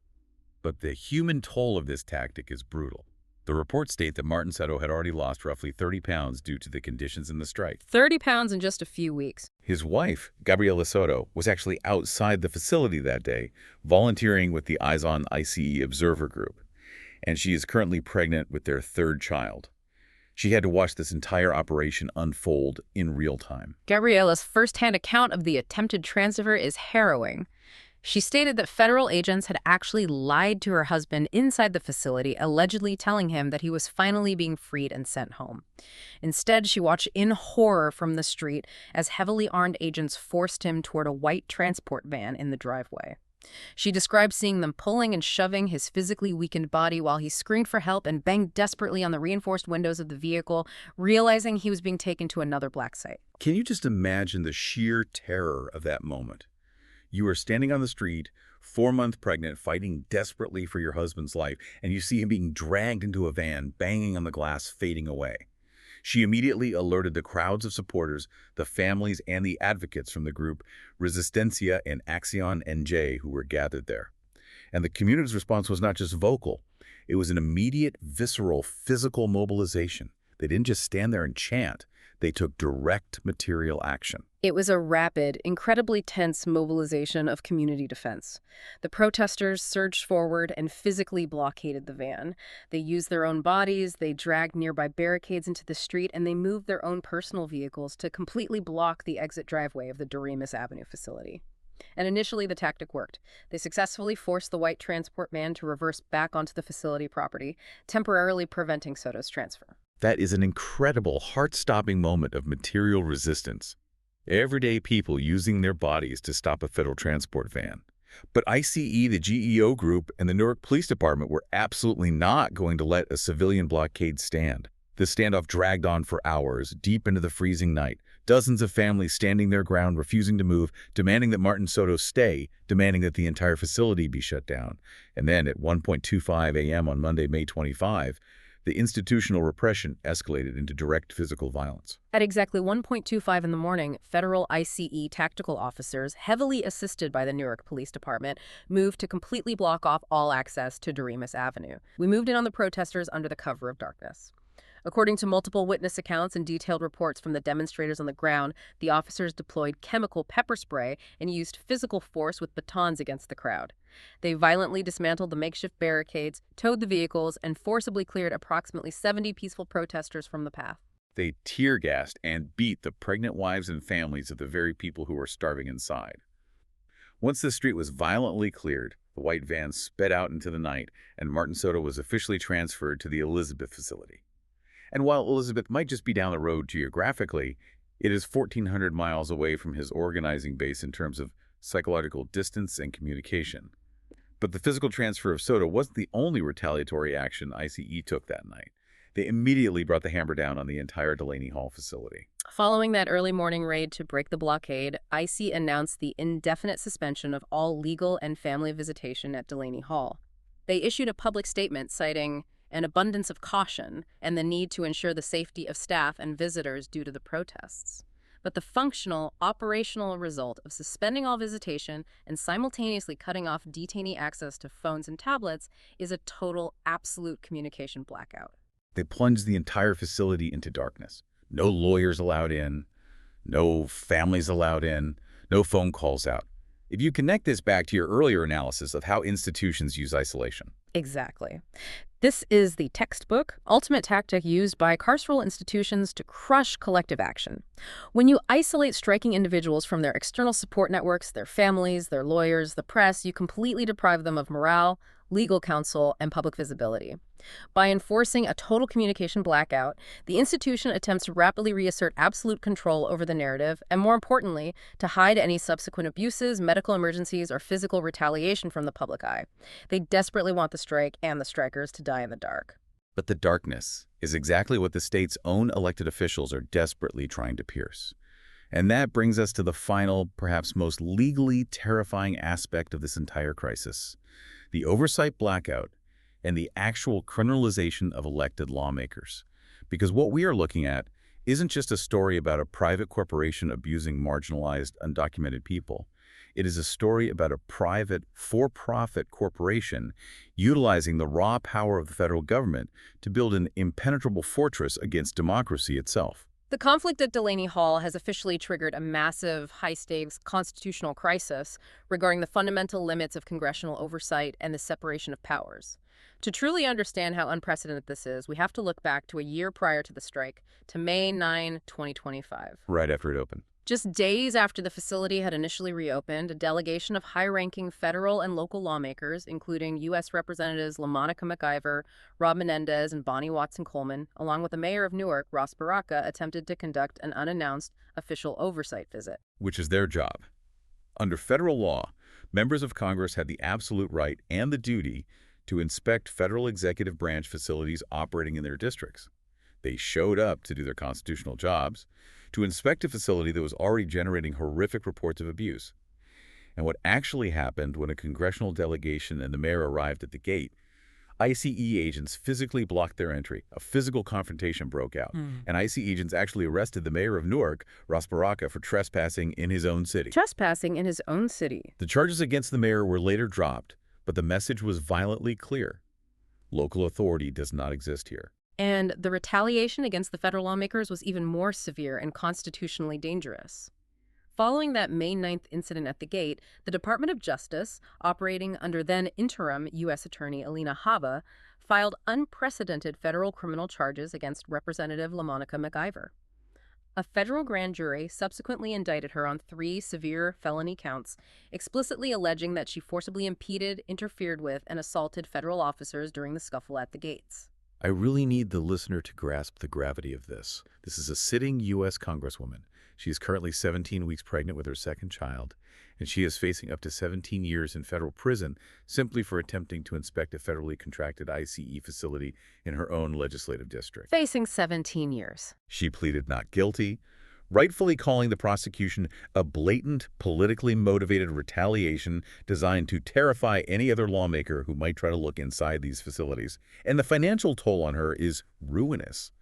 But the human toll of this tactic is brutal. The reports state that Martin Soto had already lost roughly 30 pounds due to the conditions in the strike. 30 pounds in just a few weeks. His wife, Gabriela Soto, was actually outside the facility that day, volunteering with the Eyes on ICE Observer Group, and she is currently pregnant with their third child. She had to watch this entire operation unfold in real time. Gabriela's firsthand account of the attempted transfer is harrowing. She stated that federal agents had actually lied to her husband inside the facility, allegedly telling him that he was finally being freed and sent home. Instead, she watched in horror from the street as heavily armed agents forced him toward a white transport van in the driveway. She described seeing them pulling and shoving his physically weakened body while he screamed for help and banged desperately on the reinforced windows of the vehicle, realizing he was being taken to another black site. Can you just imagine the sheer terror of that moment? You are standing on the street, 4-month pregnant, fighting desperately for your husband's life, and you see him being dragged into a van, banging on the glass, fading away. She immediately alerted the crowds of supporters, the families, and the advocates from the group Resistencia and Acción NJ who were gathered there. And the community's response was not just vocal. It was an immediate, visceral, physical mobilization. They didn't just stand there and chant. They took direct material action. It was a rapid, incredibly tense mobilization of community defense. The protesters surged forward and physically blockaded the van. They used their own bodies, they dragged nearby barricades into the street, and they moved their own personal vehicles to completely block the exit driveway of the Doremus Avenue facility. And initially, the tactic worked. They successfully forced the white transport van to reverse back onto the facility property, temporarily preventing Soto's transfer. That is an incredible, heart-stopping moment of material resistance. Everyday people using their bodies to stop a federal transport van. But ICE, the GEO group, and the Newark Police Department were absolutely not going to let a civilian blockade stand. The standoff dragged on for hours, deep into the freezing night. Dozens of families standing their ground, refusing to move, demanding that Martin Soto stay, demanding that the entire facility be shut down. And then at 1:25 a.m. on Monday, May 25, the institutional repression escalated into direct physical violence. At exactly 1:25 in the morning, federal ICE tactical officers, heavily assisted by the Newark Police Department, moved to completely block off all access to Doremus Avenue. We moved in on the protesters under the cover of darkness. According to multiple witness accounts and detailed reports from the demonstrators on the ground, the officers deployed chemical pepper spray and used physical force with batons against the crowd. They violently dismantled the makeshift barricades, towed the vehicles, and forcibly cleared approximately 70 peaceful protesters from the path. They tear-gassed and beat the pregnant wives and families of the very people who were starving inside. Once the street was violently cleared, the white van sped out into the night, and Martin Soto was officially transferred to the Elizabeth facility. And while Elizabeth might just be down the road geographically, it is 1,400 miles away from his organizing base in terms of psychological distance and communication. But the physical transfer of Soto wasn't the only retaliatory action ICE took that night. They immediately brought the hammer down on the entire Delaney Hall facility. Following that early morning raid to break the blockade, ICE announced the indefinite suspension of all legal and family visitation at Delaney Hall. They issued a public statement citing an abundance of caution and the need to ensure the safety of staff and visitors due to the protests. But the functional, operational result of suspending all visitation and simultaneously cutting off detainee access to phones and tablets is a total, absolute communication blackout. They plunged the entire facility into darkness. No lawyers allowed in, no families allowed in, no phone calls out. If you connect this back to your earlier analysis of how institutions use isolation. Exactly. This is the textbook, ultimate tactic used by carceral institutions to crush collective action. When you isolate striking individuals from their external support networks, their families, their lawyers, the press, you completely deprive them of morale, legal counsel, and public visibility. By enforcing a total communication blackout, the institution attempts to rapidly reassert absolute control over the narrative, and more importantly, to hide any subsequent abuses, medical emergencies, or physical retaliation from the public eye. They desperately want the strike and the strikers to die in the dark. But the darkness is exactly what the state's own elected officials are desperately trying to pierce. And that brings us to the final, perhaps most legally terrifying aspect of this entire crisis: the oversight blackout and the actual criminalization of elected lawmakers. Because what we are looking at isn't just a story about a private corporation abusing marginalized, undocumented people. It is a story about a private, for-profit corporation utilizing the raw power of the federal government to build an impenetrable fortress against democracy itself. The conflict at Delaney Hall has officially triggered a massive, high-stakes constitutional crisis regarding the fundamental limits of congressional oversight and the separation of powers. To truly understand how unprecedented this is, we have to look back to a year prior to the strike, to May 9, 2025. Right after it opened. Just days after the facility had initially reopened, a delegation of high-ranking federal and local lawmakers, including U.S. Representatives LaMonica McIver, Rob Menendez, and Bonnie Watson-Coleman, along with the mayor of Newark, Ross Baraka, attempted to conduct an unannounced official oversight visit. Which is their job. Under federal law, members of Congress had the absolute right and the duty to inspect federal executive branch facilities operating in their districts. They showed up to do their constitutional jobs, to inspect a facility that was already generating horrific reports of abuse. And what actually happened when a congressional delegation and the mayor arrived at the gate, ICE agents physically blocked their entry. A physical confrontation broke out, and ICE agents actually arrested the mayor of Newark, Ross Baraka, for trespassing in his own city. Trespassing in his own city. The charges against the mayor were later dropped, but the message was violently clear. Local authority does not exist here. And the retaliation against the federal lawmakers was even more severe and constitutionally dangerous. Following that May 9th incident at the gate, the Department of Justice, operating under then-interim U.S. Attorney Alina Habba, filed unprecedented federal criminal charges against Representative LaMonica McIver. A federal grand jury subsequently indicted her on 3 severe felony counts, explicitly alleging that she forcibly impeded, interfered with, and assaulted federal officers during the scuffle at the gates. I really need the listener to grasp the gravity of this. This is a sitting U.S. Congresswoman. She is currently 17 weeks pregnant with her second child, and she is facing up to 17 years in federal prison simply for attempting to inspect a federally contracted ICE facility in her own legislative district. Facing 17 years. She pleaded not guilty, rightfully calling the prosecution a blatant, politically motivated retaliation designed to terrify any other lawmaker who might try to look inside these facilities. And the financial toll on her is ruinous.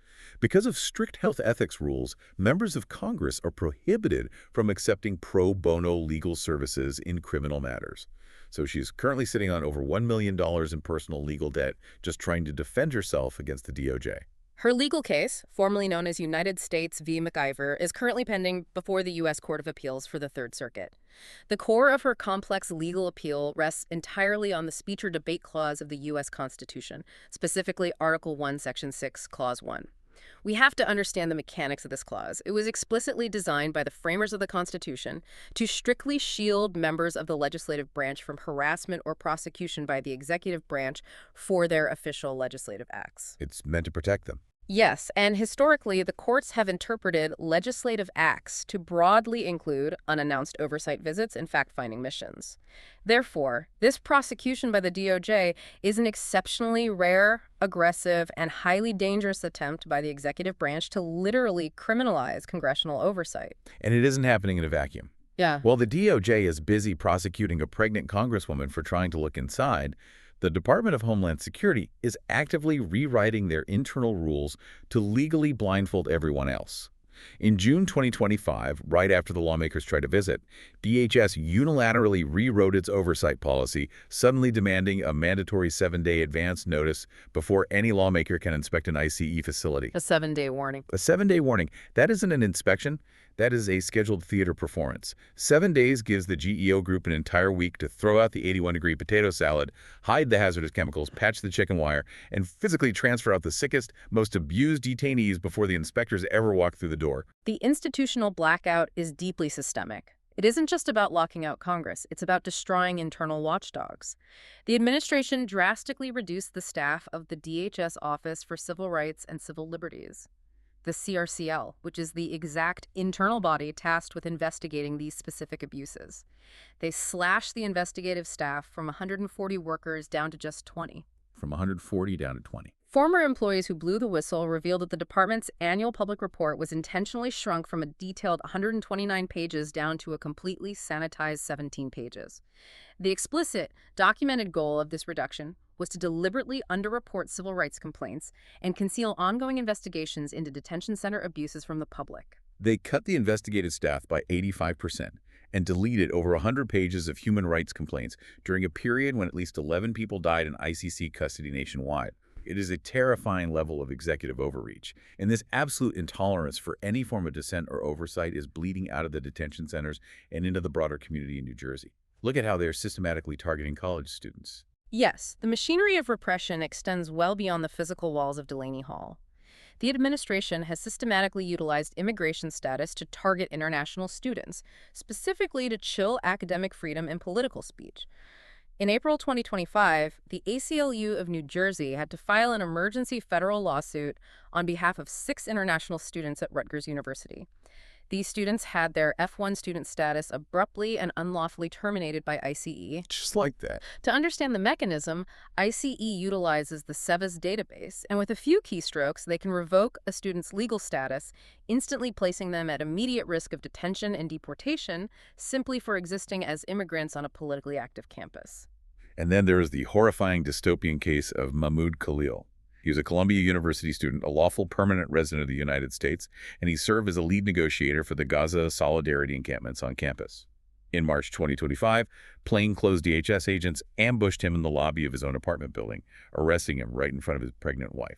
Because of strict health ethics rules, members of Congress are prohibited from accepting pro bono legal services in criminal matters. So she's currently sitting on over $1 million in personal legal debt just trying to defend herself against the DOJ. Her legal case, formerly known as United States v. McIver, is currently pending before the U.S. Court of Appeals for the Third Circuit. The core of her complex legal appeal rests entirely on the speech or debate clause of the U.S. Constitution, specifically Article 1, Section 6, Clause 1. We have to understand the mechanics of this clause. It was explicitly designed by the framers of the Constitution to strictly shield members of the legislative branch from harassment or prosecution by the executive branch for their official legislative acts. It's meant to protect them. Yes, and historically, the courts have interpreted legislative acts to broadly include unannounced oversight visits and fact-finding missions. Therefore, this prosecution by the DOJ is an exceptionally rare, aggressive, and highly dangerous attempt by the executive branch to literally criminalize congressional oversight. And it isn't happening in a vacuum. Yeah. While the DOJ is busy prosecuting a pregnant congresswoman for trying to look inside, the Department of Homeland Security is actively rewriting their internal rules to legally blindfold everyone else. In June 2025, right after the lawmakers tried to visit, DHS unilaterally rewrote its oversight policy, suddenly demanding a mandatory 7-day advance notice before any lawmaker can inspect an ICE facility. A 7-day warning. A 7-day warning. That isn't an inspection. That is a scheduled theater performance. 7 days gives the GEO group an entire week to throw out the 81-degree potato salad, hide the hazardous chemicals, patch the chicken wire, and physically transfer out the sickest, most abused detainees before the inspectors ever walk through the door. The institutional blackout is deeply systemic. It isn't just about locking out Congress. It's about destroying internal watchdogs. The administration drastically reduced the staff of the DHS Office for Civil Rights and Civil Liberties, the CRCL, which is the exact internal body tasked with investigating these specific abuses. They slashed the investigative staff from 140 workers down to just 20. From 140 down to 20. Former employees who blew the whistle revealed that the department's annual public report was intentionally shrunk from a detailed 129 pages down to a completely sanitized 17 pages. The explicit, documented goal of this reduction was to deliberately underreport civil rights complaints and conceal ongoing investigations into detention center abuses from the public. They cut the investigative staff by 85%, and deleted over 100 pages of human rights complaints during a period when at least 11 people died in ICC custody nationwide. It is a terrifying level of executive overreach, and this absolute intolerance for any form of dissent or oversight is bleeding out of the detention centers and into the broader community in New Jersey. Look at how they are systematically targeting college students. Yes, the machinery of repression extends well beyond the physical walls of Delaney Hall. The administration has systematically utilized immigration status to target international students, specifically to chill academic freedom and political speech. In April 2025, the ACLU of New Jersey had to file an emergency federal lawsuit on behalf of 6 international students at Rutgers University. These students had their F1 student status abruptly and unlawfully terminated by ICE. Just like that. To understand the mechanism, ICE utilizes the SEVA's database, and with a few keystrokes, they can revoke a student's legal status, instantly placing them at immediate risk of detention and deportation simply for existing as immigrants on a politically active campus. And then there is the horrifying dystopian case of Mahmoud Khalil. He was a Columbia University student, a lawful permanent resident of the United States, and he served as a lead negotiator for the Gaza Solidarity encampments on campus. In March 2025, plainclothes DHS agents ambushed him in the lobby of his own apartment building, arresting him right in front of his pregnant wife.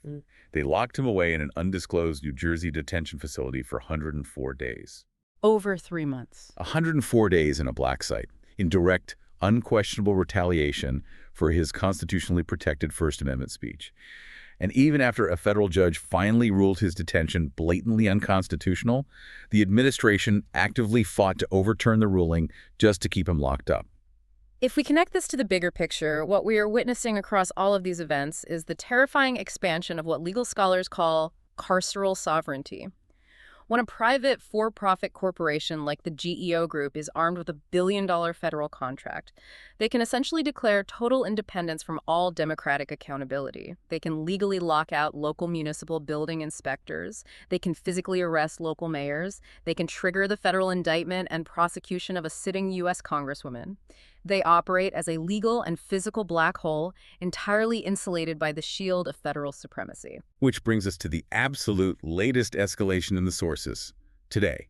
They locked him away in an undisclosed New Jersey detention facility for 104 days. Over 3 months. 104 days in a black site, in direct, unquestionable retaliation for his constitutionally protected First Amendment speech. And even after a federal judge finally ruled his detention blatantly unconstitutional, the administration actively fought to overturn the ruling just to keep him locked up. If we connect this to the bigger picture, what we are witnessing across all of these events is the terrifying expansion of what legal scholars call carceral sovereignty. When a private for-profit corporation like the GEO Group is armed with a billion-dollar federal contract, they can essentially declare total independence from all democratic accountability. They can legally lock out local municipal building inspectors. They can physically arrest local mayors. They can trigger the federal indictment and prosecution of a sitting U.S. Congresswoman. They operate as a legal and physical black hole, entirely insulated by the shield of federal supremacy. Which brings us to the absolute latest escalation in the sources. Today,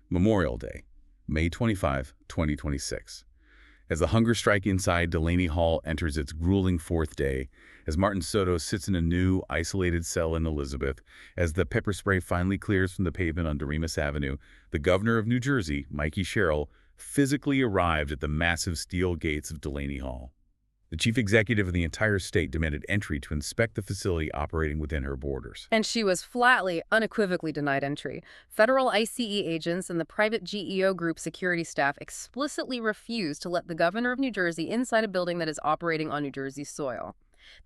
Memorial Day, May 25, 2026. As the hunger strike inside Delaney Hall enters its grueling 4th day, as Martin Soto sits in a new, isolated cell in Elizabeth, as the pepper spray finally clears from the pavement on Doremus Avenue, the governor of New Jersey, Mikey Sherrill, physically arrived at the massive steel gates of Delaney Hall. The chief executive of the entire state demanded entry to inspect the facility operating within her borders. And she was flatly, unequivocally denied entry. Federal ICE agents and the private GEO Group security staff explicitly refused to let the governor of New Jersey inside a building that is operating on New Jersey soil.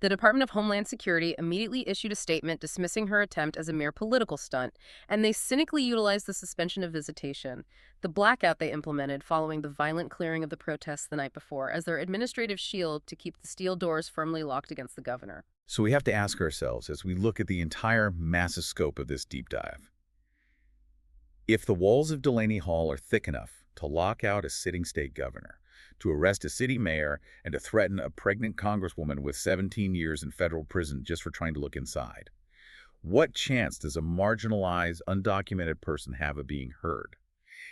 The Department of Homeland Security immediately issued a statement dismissing her attempt as a mere political stunt, and they cynically utilized the suspension of visitation, the blackout they implemented following the violent clearing of the protests the night before, as their administrative shield to keep the steel doors firmly locked against the governor. So we have to ask ourselves, as we look at the entire massive scope of this deep dive, if the walls of Delaney Hall are thick enough to lock out a sitting state governor, to arrest a city mayor, and to threaten a pregnant congresswoman with 17 years in federal prison just for trying to look inside, what chance does a marginalized, undocumented person have of being heard?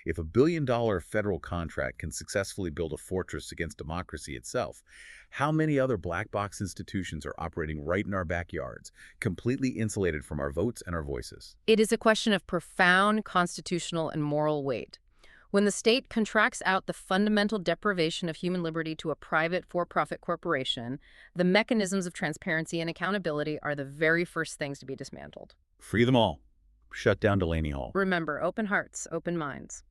If $1 billion federal contract can successfully build a fortress against democracy itself, how many other black box institutions are operating right in our backyards, completely insulated from our votes and our voices? It is a question of profound constitutional and moral weight. When the state contracts out the fundamental deprivation of human liberty to a private for-profit corporation, the mechanisms of transparency and accountability are the very first things to be dismantled. Free them all. Shut down Delaney Hall. Remember, open hearts, open minds.